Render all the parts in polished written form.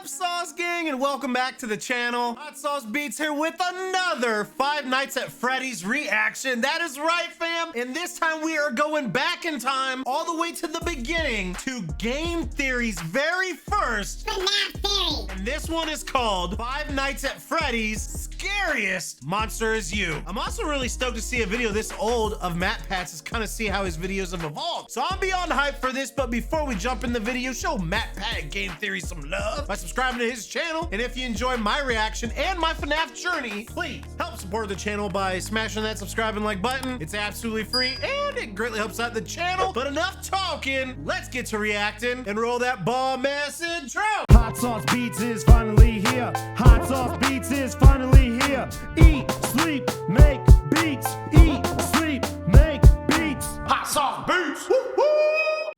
up, Sauce Gang, and welcome back to the channel. Hot Sauce Beats here with another Five Nights at Freddy's reaction. That is right, fam. And this time we are going back in time all the way to the beginning to Game Theory's very first Fnaf theory. And this one is called Five Nights at Freddy's Scariest Monster Is You. I'm also really stoked to see a video this old of MatPat's to kind of see how his videos have evolved. So I'm beyond hype for this, but before we jump in the video, show MatPat Game Theory some love by subscribing to his channel. And if you enjoy my reaction and my FNAF journey, please help support the channel by smashing that subscribe and like button. It's absolutely free and it greatly helps out the channel. But enough talking, let's get to reacting and roll that bomb ass intro. Hot Sauce Beats is finally here. Hot Sauce Beats is finally here. Eat, sleep, make beats. Eat, sleep, make beats. Hot Sauce Beats! Woo woo!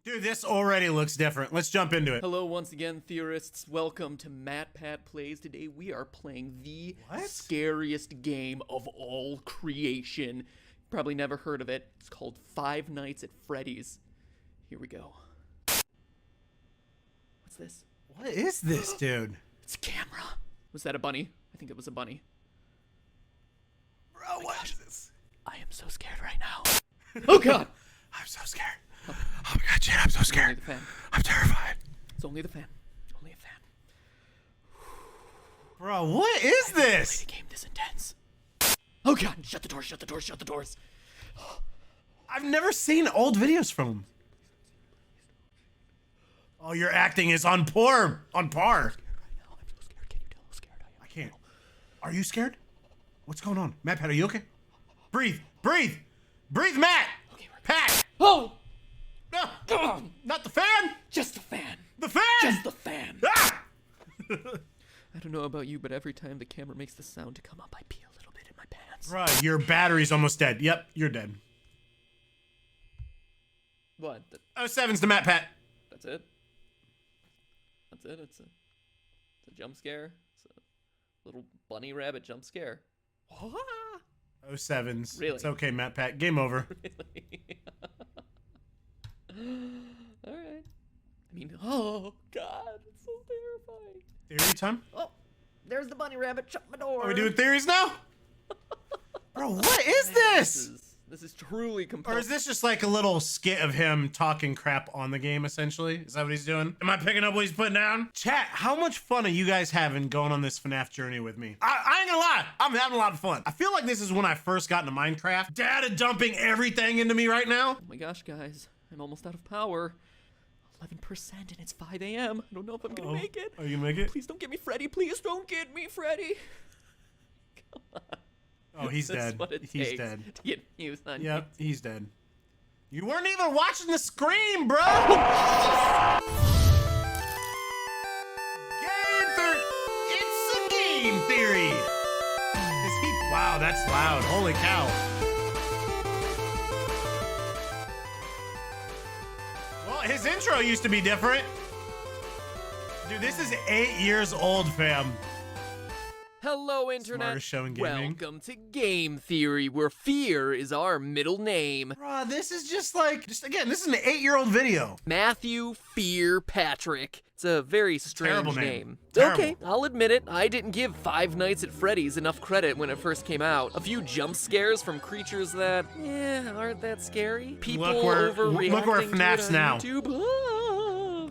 Dude, this already looks different. Let's jump into it. Hello once again, theorists. Welcome to MatPat Plays. Today we are playing the scariest game of all creation. Probably never heard of it. It's called Five Nights at Freddy's. Here we go. What's this? What is this, dude? It's a camera. Was that a bunny? I think it was a bunny. Bro, what is this? I am so scared right now. Oh god! I'm so scared. Oh my god, Jen, I'm so Only scared. the fan. I'm terrified. It's only the fan. Only a fan. Bro, what is this? Played a game this intense. Oh god! Shut the doors! Shut the doors! Shut the doors! I've never seen old videos from him. Oh, your acting is on par. On par. I'm so scared. Can you tell how scared I am? I can't. Are you scared? What's going on? MatPat, are you okay? Breathe. Breathe. Breathe, Matt. Okay, we're Pat. Oh! No. Not the fan. Just the fan. The fan. Just the fan. Ah! I don't know about you, but every time the camera makes the sound to come up, I pee a little bit in my pants. Right, your battery's almost dead. Yep, you're dead. What? 07's to MatPat. That's it? That's it? It's a jump scare? It's a little bunny rabbit jump scare. 07's. Really? It's okay, MatPat. Game over. Really? Alright. I mean, oh god, it's so terrifying. Theory time? Oh, there's the bunny rabbit. Shut my door. Are we doing theories now? Bro, what is this? This is truly compelling. Or is this just like a little skit of him talking crap on the game, essentially? Is that what he's doing? Am I picking up what he's putting down? Chat, how much fun are you guys having going on this FNAF journey with me? I ain't gonna lie, I'm having a lot of fun. I feel like this is when I first got into Minecraft. Data dumping everything into me right now. Oh my gosh, guys. I'm almost out of power. 11% and it's 5 a.m. I don't know if I'm gonna make it. Are you gonna make it? Please don't get me Freddy. Please don't get me Freddy. Come on. Oh, he's That's dead. what it He's takes dead. to get views on Yep, he's dead. You weren't even watching the screen, bro! Game theory! It's a game theory! Is he? Wow, that's loud. Holy cow. Well, his intro used to be different. Dude, this is 8 years old, fam. Hello, Internet. Smartest show in gaming. Welcome to Game Theory, where fear is our middle name. Bruh, this is just again, this is an 8-year-old video. Matthew Fear Patrick. It's a very strange Terrible name. Okay, I'll admit it. I didn't give Five Nights at Freddy's enough credit when it first came out. A few jump scares from creatures that, aren't that scary. People Look where overreacting FNAF's to it on now. YouTube.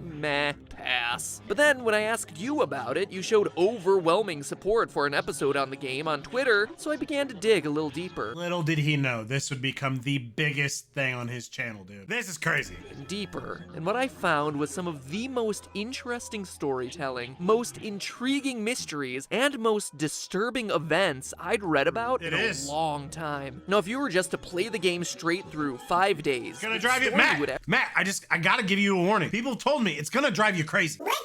Meh, pass. But then when I asked you about it, you showed overwhelming support for an episode on the game on Twitter, so I began to dig a little deeper. Little did he know this would become the biggest thing on his channel, dude. This is crazy. Deeper. And what I found was some of the most interesting storytelling, most intriguing mysteries, and most disturbing events I'd read about in a long time. Now, if you were just to play the game straight through 5 days, It's gonna drive you, Matt, I gotta give you a warning. People told me it's gonna drive you crazy. Literally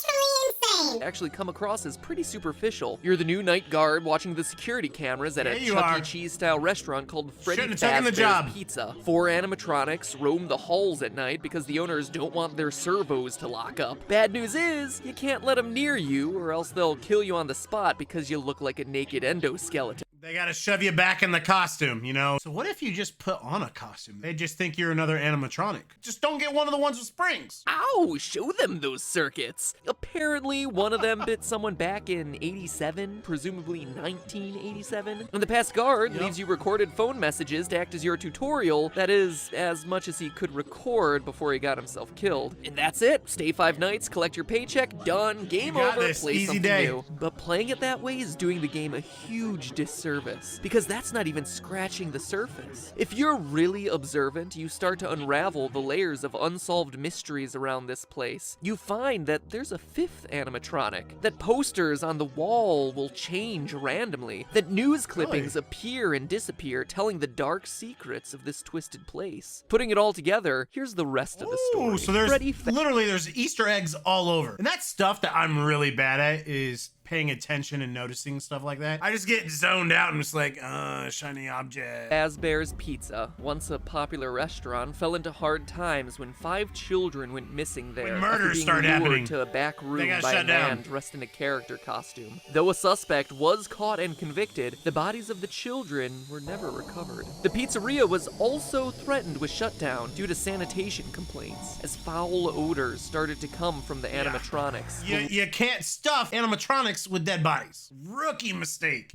insane. actually come across as pretty superficial. You're the new night guard watching the security cameras at a Chuck E. Cheese style restaurant called Freddy Fazbear's Pizza. 4 animatronics roam the halls at night because the owners don't want their servos to lock up. Bad news is, you can't let them near you or else they'll kill you on the spot because you look like a naked endoskeleton. They gotta shove you back in the costume, you know? So what if you just put on a costume? They just think you're another animatronic. Just don't get one of the ones with springs. Ow, show them those circuits. Apparently, one of them bit someone back in 87, presumably 1987. And the past guard leaves you recorded phone messages to act as your tutorial. That is, as much as he could record before he got himself killed. And that's it. Stay 5 nights, collect your paycheck, done, game over, play something new. But playing it that way is doing the game a huge disservice, because that's not even scratching the surface. If you're really observant, you start to unravel the layers of unsolved mysteries around this place. You find that there's a 5th animatronic, that posters on the wall will change randomly, that news clippings appear and disappear, telling the dark secrets of this twisted place. Putting it all together, here's the rest of the story. So there's literally there's Easter eggs all over. And that's stuff that I'm really bad at, is paying attention and noticing stuff like that. I just get zoned out and just like, shiny object. Fazbear's Pizza, once a popular restaurant, fell into hard times when 5 children went missing there. When murders started happening to a back room by a man dressed in a character costume. Though a suspect was caught and convicted, the bodies of the children were never recovered. The pizzeria was also threatened with shutdown due to sanitation complaints, as foul odors started to come from the animatronics. You can't stuff animatronics with dead bodies. Rookie mistake.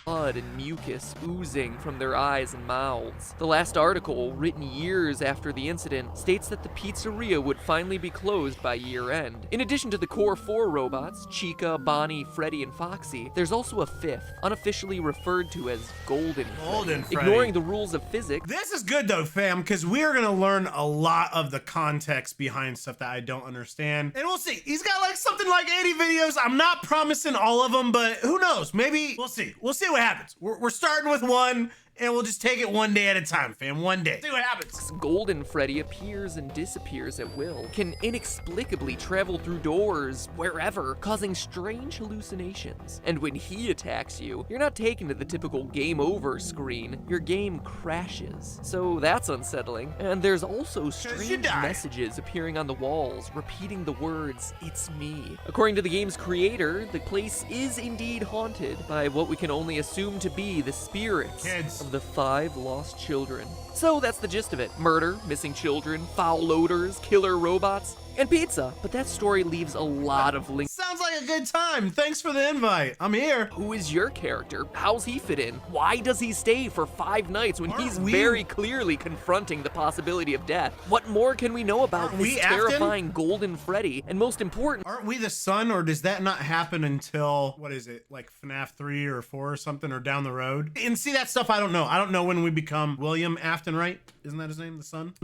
Blood and mucus oozing from their eyes and mouths. The last article, written years after the incident, states that the pizzeria would finally be closed by year end. In addition to the core 4 robots, Chica, Bonnie, Freddy, and Foxy, there's also a 5th, unofficially referred to as Golden Freddy. Ignoring the rules of physics. This is good though, fam, because we are gonna learn a lot of the context behind stuff that I don't understand. And we'll see. He's got like something like 80 videos. I'm not promising all of them, but who knows? Maybe we'll see. We'll see what happens. We're starting with one, and we'll just take it one day at a time, fam. One day. See what happens. Golden Freddy appears and disappears at will, can inexplicably travel through doors, wherever, causing strange hallucinations. And when he attacks you, you're not taken to the typical game over screen. Your game crashes. So that's unsettling. And there's also strange messages appearing on the walls, repeating the words, "It's me." According to the game's creator, the place is indeed haunted by what we can only assume to be the spirits of the 5 lost children. So that's the gist of it. Murder, missing children, foul odors, killer robots, and pizza. But that story leaves a lot of links. Sounds like a good time. Thanks for the invite. I'm here. Who is your character? How's he fit in? Why does he stay for 5 nights when he's very clearly confronting the possibility of death? What more can we know about this terrifying Golden Freddy? And most important, aren't we the son, or does that not happen until, what is it, like FNAF 3 or 4 or something, or down the road? And see, that stuff I don't know. I don't know when we become William Afton, right? Isn't that his name, the son?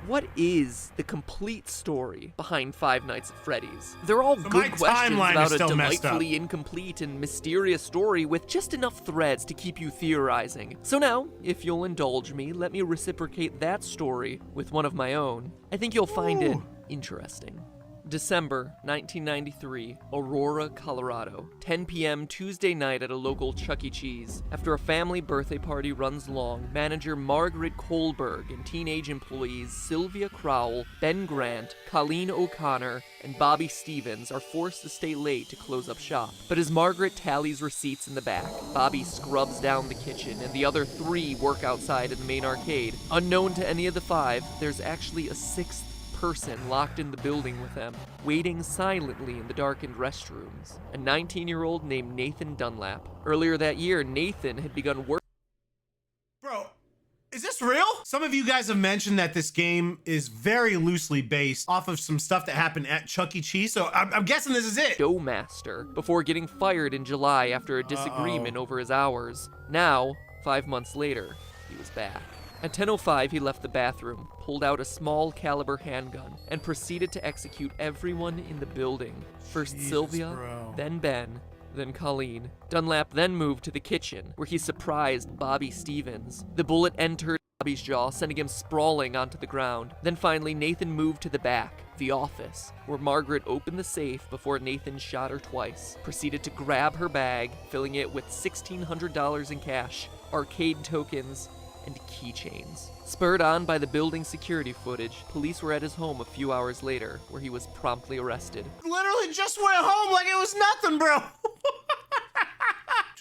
What is the complete story behind 5 Nights at Freddy's? They're all good questions about a delightfully incomplete and mysterious story with just enough threads to keep you theorizing. So now, if you'll indulge me, let me reciprocate that story with one of my own. I think you'll find it interesting. December 1993, Aurora, Colorado. 10 p.m. Tuesday night at a local Chuck E. Cheese. After a family birthday party runs long, manager Margaret Kohlberg and teenage employees Sylvia Crowell, Ben Grant, Colleen O'Connor, and Bobby Stevens are forced to stay late to close up shop. But as Margaret tallies receipts in the back, Bobby scrubs down the kitchen, and the other 3 work outside in the main arcade. Unknown to any of the 5, there's actually a 6th person locked in the building with them, waiting silently in the darkened restrooms. A 19-year-old named Nathan Dunlap. Earlier that year, Nathan had begun work. Bro, is this real? Some of you guys have mentioned that this game is very loosely based off of some stuff that happened at Chuck E. Cheese, so I'm guessing this is it. Doughmaster, before getting fired in July after a disagreement over his hours. Now, 5 months later, he was back. At 10:05, he left the bathroom, pulled out a small caliber handgun, and proceeded to execute everyone in the building. First Sylvia, then Ben, then Colleen. Dunlap then moved to the kitchen, where he surprised Bobby Stevens. The bullet entered Bobby's jaw, sending him sprawling onto the ground. Then finally, Nathan moved to the back, the office, where Margaret opened the safe before Nathan shot her twice, proceeded to grab her bag, filling it with $1,600 in cash, arcade tokens, and keychains. Spurred on by the building security footage, police were at his home a few hours later, where he was promptly arrested. Literally just went home like it was nothing, bro.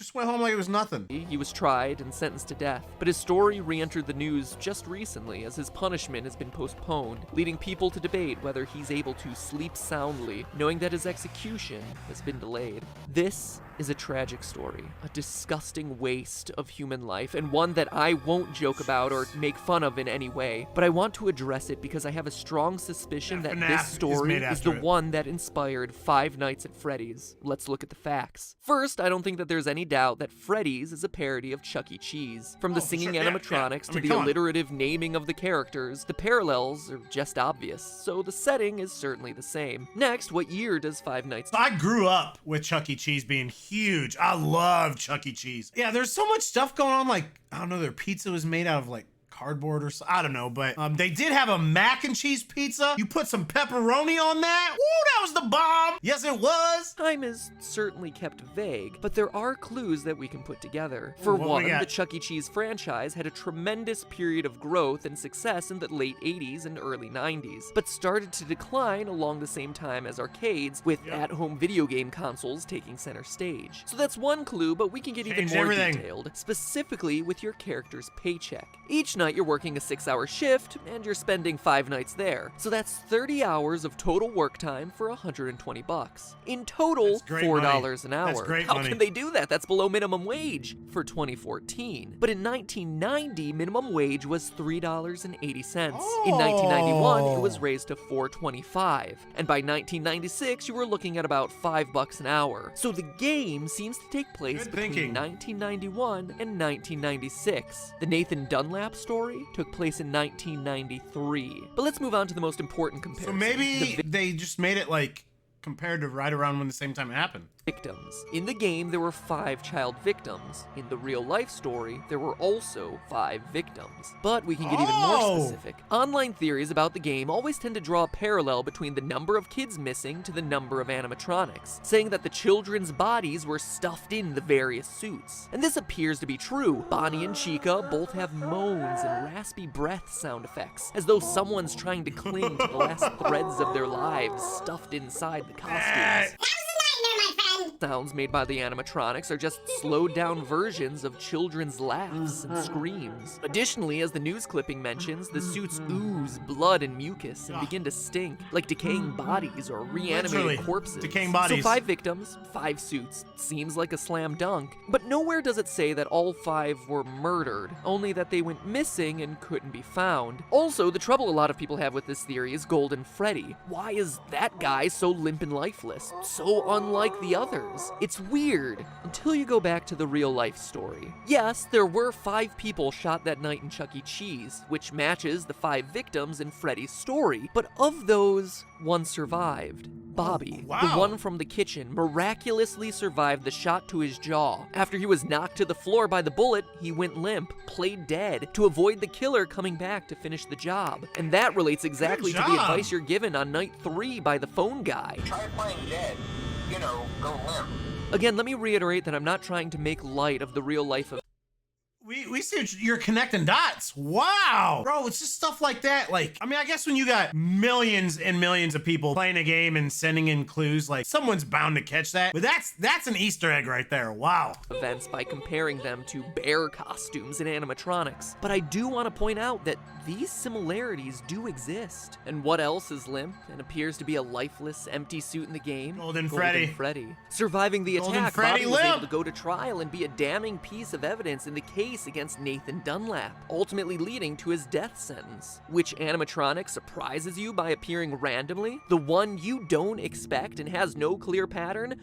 just went home like it was nothing. He was tried and sentenced to death, but his story re-entered the news just recently as his punishment has been postponed, leading people to debate whether he's able to sleep soundly, knowing that his execution has been delayed. This is a tragic story, a disgusting waste of human life, and one that I won't joke about or make fun of in any way, but I want to address it because I have a strong suspicion that Fnaf this story is the it. one that inspired Five Nights at Freddy's. Let's look at the facts. First, I don't think that there's any doubt that Freddy's is a parody of Chuck E. Cheese. From the singing animatronics to the alliterative naming of the characters, the parallels are just obvious, so the setting is certainly the same. Next, what year does Five Nights... I grew up with Chuck E. Cheese being huge. I love Chuck E. Cheese. Yeah, there's so much stuff going on, like, I don't know, their pizza was made out of, like, cardboard or so, I don't know, but they did have a mac and cheese pizza. You put some pepperoni on that. Woo, that was the bomb. Yes, it was. Time is certainly kept vague, but there are clues that we can put together. For one, the Chuck E. Cheese franchise had a tremendous period of growth and success in the late 80s and early 90s, but started to decline along the same time as arcades, with at-home video game consoles taking center stage. So that's one clue, but we can get even more detailed, specifically with your character's paycheck. Each night you're working a 6-hour shift, and you're spending 5 nights there. So that's 30 hours of total work time for $120. In total, $4 an hour. How can they do that? That's below minimum wage for 2014. But in 1990, minimum wage was $3.80. In 1991, it was raised to $4.25. And by 1996, you were looking at about $5 an hour. So the game seems to take place between 1991 and 1996. The Nathan Dunlap story took place in 1993. But let's move on to the most important comparison. So maybe they just made it like compared to right around when the same time it happened. Victims. In the game, there were 5 child victims. In the real-life story, there were also 5 victims. But we can get even more specific. Online theories about the game always tend to draw a parallel between the number of kids missing to the number of animatronics, saying that the children's bodies were stuffed in the various suits. And this appears to be true. Bonnie and Chica both have moans and raspy breath sound effects, as though someone's trying to cling to the last threads of their lives stuffed inside the costumes. Sounds made by the animatronics are just slowed down versions of children's laughs and screams. Additionally, as the news clipping mentions, the suits ooze blood and mucus and begin to stink, like decaying bodies or reanimated corpses. Decaying bodies. So 5 victims, 5 suits. Seems like a slam dunk. But nowhere does it say that all 5 were murdered, only that they went missing and couldn't be found. Also, the trouble a lot of people have with this theory is Golden Freddy. Why is that guy so limp and lifeless? So unlike the others. It's weird, until you go back to the real-life story. Yes, there were 5 people shot that night in Chuck E. Cheese, which matches the 5 victims in Freddy's story, but of those, 1 survived. Bobby, the one from the kitchen, miraculously survived the shot to his jaw. After he was knocked to the floor by the bullet, he went limp, played dead, to avoid the killer coming back to finish the job. And that relates exactly to the advice you're given on night 3 by the phone guy. Try playing dead. You know, go limp. Again, let me reiterate that I'm not trying to make light of the real life of... We see you're connecting dots. Wow. Bro, it's just stuff like that. Like, I mean, I guess when you got millions and millions of people playing a game and sending in clues, like someone's bound to catch that. But that's an Easter egg right there. Wow. Events by comparing them to bear costumes and animatronics. But I do want to point out that these similarities do exist. And what else is limp and appears to be a lifeless, empty suit in the game? Golden Freddy. Surviving the attack, Bobby was limp. able to go to trial and be a damning piece of evidence in the case against Nathan Dunlap, ultimately leading to his death sentence. Which animatronic surprises you by appearing randomly? The one you don't expect and has no clear pattern?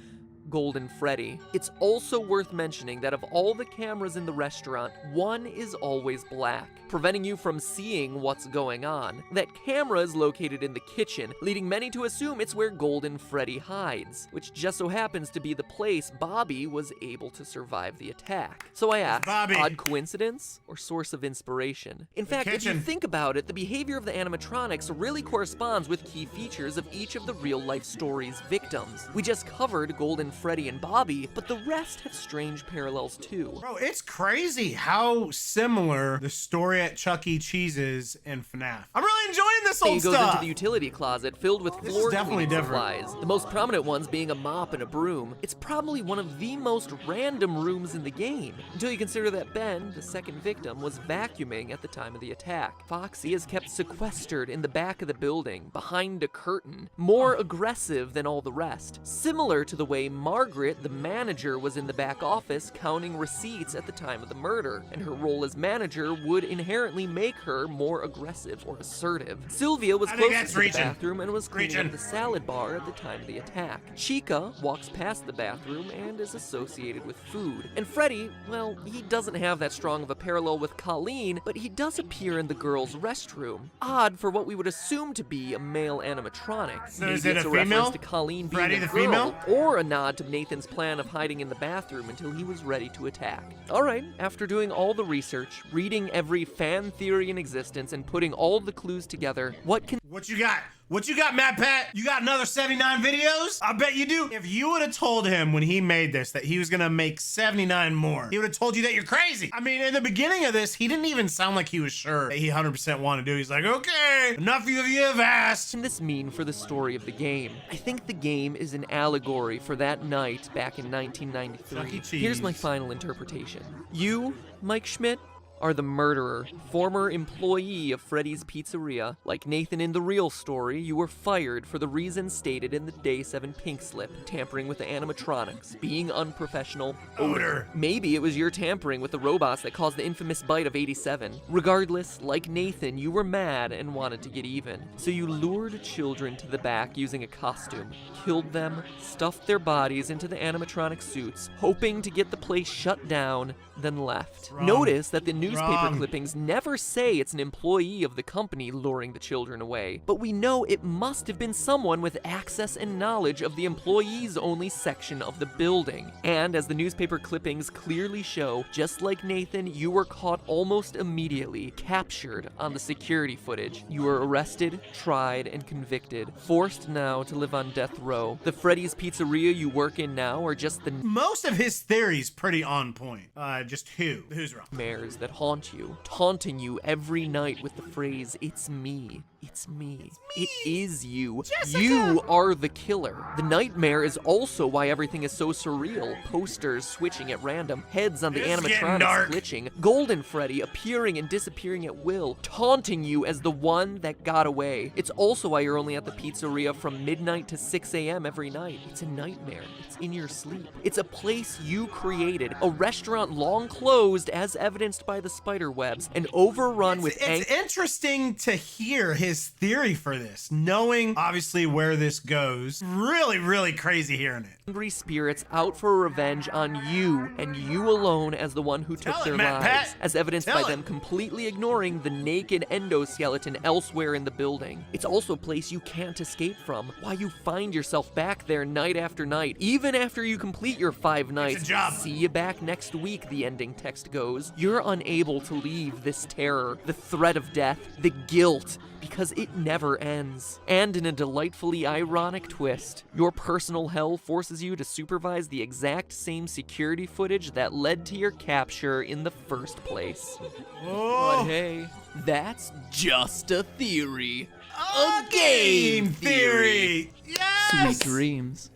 Golden Freddy. It's also worth mentioning that of all the cameras in the restaurant, one is always black, preventing you from seeing what's going on. That camera is located in the kitchen, leading many to assume it's where Golden Freddy hides, which just so happens to be the place Bobby was able to survive the attack. So I ask, odd coincidence or source of inspiration? In fact, if you think about it, the behavior of the animatronics really corresponds with key features of each of the real-life story's victims. We just covered Golden Freddy and Bobby, but the rest have strange parallels too. Bro, it's crazy how similar the story at Chuck E. Cheese is in FNAF. I'm really enjoying this old stuff. He goes into the utility closet filled with floor cleaning supplies, the most prominent ones being a mop and a broom. It's probably one of the most random rooms in the game, until you consider that Ben, the second victim, was vacuuming at the time of the attack. Foxy is kept sequestered in the back of the building, behind a curtain, more aggressive than all the rest. Similar to the way Margaret, the manager, was in the back office counting receipts at the time of the murder, and her role as manager would inherently make her more aggressive or assertive. Sylvia was closest to the bathroom and was cleaning up the salad bar at the time of the attack. Chica walks past the bathroom and is associated with food. And Freddy, well, he doesn't have that strong of a parallel with Colleen, but he does appear in the girls' restroom. Odd for what we would assume to be a male animatronic. So Maybe is it it's a reference female? to Colleen being Freddy a the girl, female? or a nod to Nathan's plan of hiding in the bathroom until he was ready to attack. Alright, after doing all the research, reading every fan theory in existence, and putting all the clues together, what you got? What you got, Matt Pat? You got another 79 videos? I bet you do. If you would have told him when he made this that he was gonna make 79 more, he would have told you that you're crazy. I mean, in the beginning of this, he didn't even sound like he was sure that he 100% wanted to do. He's like, okay, enough of you have asked. What can this mean for the story of the game? I think the game is an allegory for that night back in 1993. Here's my final interpretation. You, Mike Schmidt, are the murderer, former employee of Freddy's Pizzeria. Like Nathan in the real story, you were fired for the reasons stated in the Day 7 pink slip: tampering with the animatronics, being unprofessional, odor. Maybe it was your tampering with the robots that caused the infamous bite of 87. Regardless, like Nathan, you were mad and wanted to get even. So you lured children to the back using a costume, killed them, stuffed their bodies into the animatronic suits, hoping to get the place shut down, then left. Notice that the newspaper clippings never say it's an employee of the company luring the children away, but we know it must have been someone with access and knowledge of the employees only section of the building. And as the newspaper clippings clearly show, just like Nathan, you were caught almost immediately, captured on the security footage. You were arrested, tried, and convicted, forced now to live on death row. The Freddy's Pizzeria you work in now are just the most of his theories pretty on point. Just who's wrong? Nightmares that haunt you, taunting you every night with the phrase, "It's me. It's me. It is you. Jessica. You are the killer." The nightmare is also why everything is so surreal. Posters switching at random, heads on the animatronics glitching, Golden Freddy appearing and disappearing at will, taunting you as the one that got away. It's also why you're only at the pizzeria from midnight to 6 a.m. every night. It's a nightmare. It's in your sleep. It's a place you created, a restaurant long closed as evidenced by the spider webs, and overrun with It's interesting to hear his theory for this, knowing obviously where this goes. Really, really crazy hearing it. Angry spirits out for revenge on you, and you alone as the one who took their lives, as evidenced by them completely ignoring the naked endoskeleton elsewhere in the building. It's also a place you can't escape from, why you find yourself back there night after night, even after you complete your 5 nights. See you back next week, the ending text goes. You're unable to leave this terror, the threat of death, the guilt, because it never ends. And in a delightfully ironic twist, your personal hell forces you to supervise the exact same security footage that led to your capture in the first place. But hey, that's just a theory. A game theory! Yes! Sweet dreams.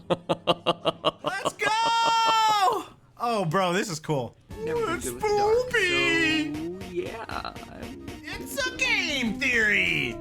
Let's go! Oh, bro, this is cool. It's spoopy! So, yeah. It's a game theory!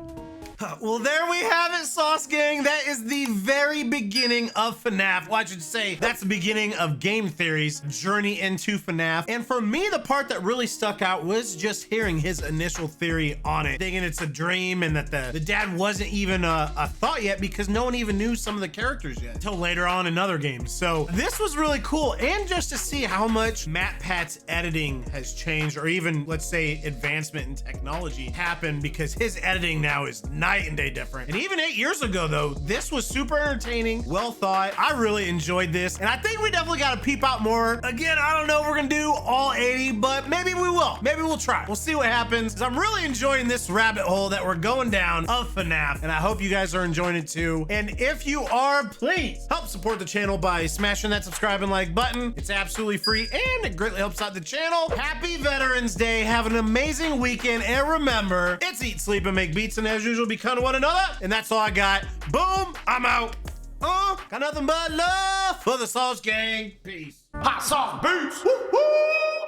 Well, there we have it, Sauce Gang. That is the very beginning of FNAF. Well, I should say that's the beginning of Game Theory's journey into FNAF. And for me, the part that really stuck out was just hearing his initial theory on it, thinking it's a dream and that the dad wasn't even a thought yet because no one even knew some of the characters yet until later on in other games. So this was really cool. And just to see how much Matt Pat's editing has changed, or even, let's say, advancement in technology happened, because his editing now is night night and day different. And even 8 years ago though, this was super entertaining, well thought. I really enjoyed this. And I think we definitely got to peep out more. Again, I don't know if we're gonna do all 80, but maybe we will. Maybe we'll try. We'll see what happens. 'Cause I'm really enjoying this rabbit hole that we're going down of FNAF. And I hope you guys are enjoying it too. And if you are, please help support the channel by smashing that subscribe and like button. It's absolutely free and it greatly helps out the channel. Happy Veterans Day. Have an amazing weekend. And remember, it's eat, sleep, and make beats. And as usual, be kind to one another. And that's all I got. Boom. I'm out. Got nothing but love for the Sauce Gang. Peace. Hot sauce beats. Woo, woo.